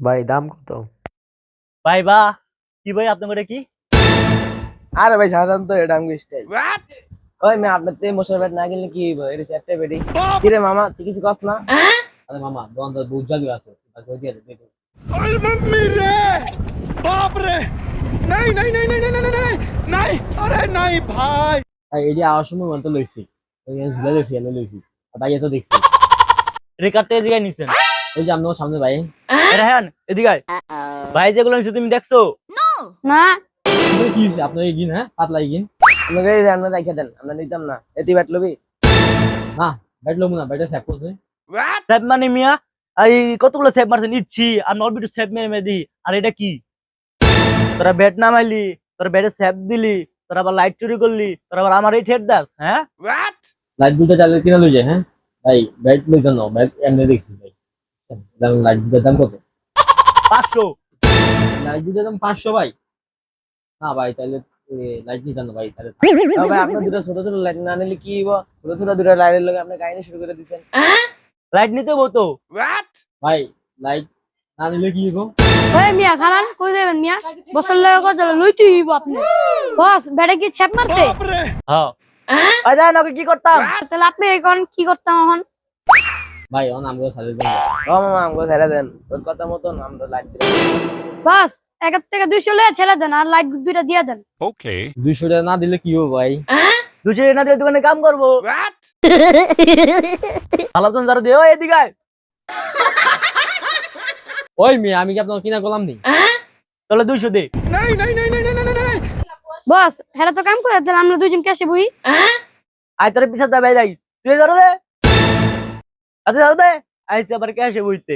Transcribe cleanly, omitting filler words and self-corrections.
ভাই দাম কত? ভাই বা কি ভাই আপনার কি আরে ভাই সাধারণ তো এটা আমি স্টাইল ওই মে আপনার তে মশার ব্যাট না কিনলে কি হইব এটা চারটে বেডি কি রে মামা তুই কিছু কস না আরে মামা দোকান তো বুঝ জায়গা আছে তাকে দিয়ে দে দেখো। ओए मम्मी रे बाप रे नहीं नहीं नहीं नहीं नहीं नहीं नहीं नहीं अरे नहीं भाई ভাই এই যে আওয়াজ সময় মন তো লইছি ওই ঝুলে লইছি এনে লইছি আর ভাই এত দেখছি রেকারটা এদিকে নিছেন ওই যে আপনার সামনে ভাই রেহান এদিকে আয়। ভাই যেগুলো নিছে তুমি দেখছো? না আপনার কি হইছে আপনার এই গিন হ্যাঁ পাতলা এই গিন আমাকে এই রান্না রাখা দেন আমরা নিতাম না এতি ব্যাট লবি না ব্যাট লমু না ব্যাটে স্যাপ করছে সেভ মানে মিয়া এই কতগুলো সেভ মারছেন ইচ্ছি আর নট বিটু সেভ মেরে মেদি আর এটা কি তোরা ব্যাট নামাইলি তোরা ব্যাটে সেভ দিলি তোরা আবার লাইট চুরি করলি তোরা আবার আমার এই ঠেট দাস হ্যাঁ লাইট দুটো চালে কিনা লই যায় হ্যাঁ ভাই ব্যাট লই জানো ব্যাট এমনি দেখছি ভাই দাম লাইট দুটোর দাম কত 500 লাইট দুটোর দাম 500 ভাই না ভাই তাহলে লাইট নিয়ে জানো ভাই তাহলে ভাই আপনার দুটো ছোট ছোট লাইট না নিলে কি হইব ছোট ছোট দুটো লাইটের লগে আপনি কাহিনী শুরু করে দিতেন লাইট নিতে বলতো ভাই লাইট না নিলে কি হইব ওই মিয়া খারান কই দেবেন মিয়া বছর লাগে কত লইতে হইব আপনি বস বেড়ে কি ছেপ মারছে बाप रे হ্যাঁ আই জান ওকে কি করতাম তাহলে আপনি এখন কি করতাম এখন ভাই অন আমগো সাথে দেন ও মামা আমাকে ছেড়ে দেন ওর কথা মতন আমরা লাইট দিলাম বস 1 থেকে 200 লয়ে ছেড়ে দেন আর লাইট দুইটা দিয়ে দেন ओके 200 টাকা না দিলে কি হবে ভাই দুজনে না দিয়ে দোকানে কাম করবো আলাদন যারা দিও এদিকে আয়। ওই মেয়ে আমি কি আপনাকে কিনা করলাম নি তাহলে 200 দে नहीं नहीं नहीं नहीं नहीं नहीं বস হেরা তো কাম করে দিলাম আমরা দুইজন ক্যাশে বই আয় তোর পিছা দে ভাই যাই তুই ধরো দে আচ্ছা ধরো দে আইসে আবার কে আসে বুঝতে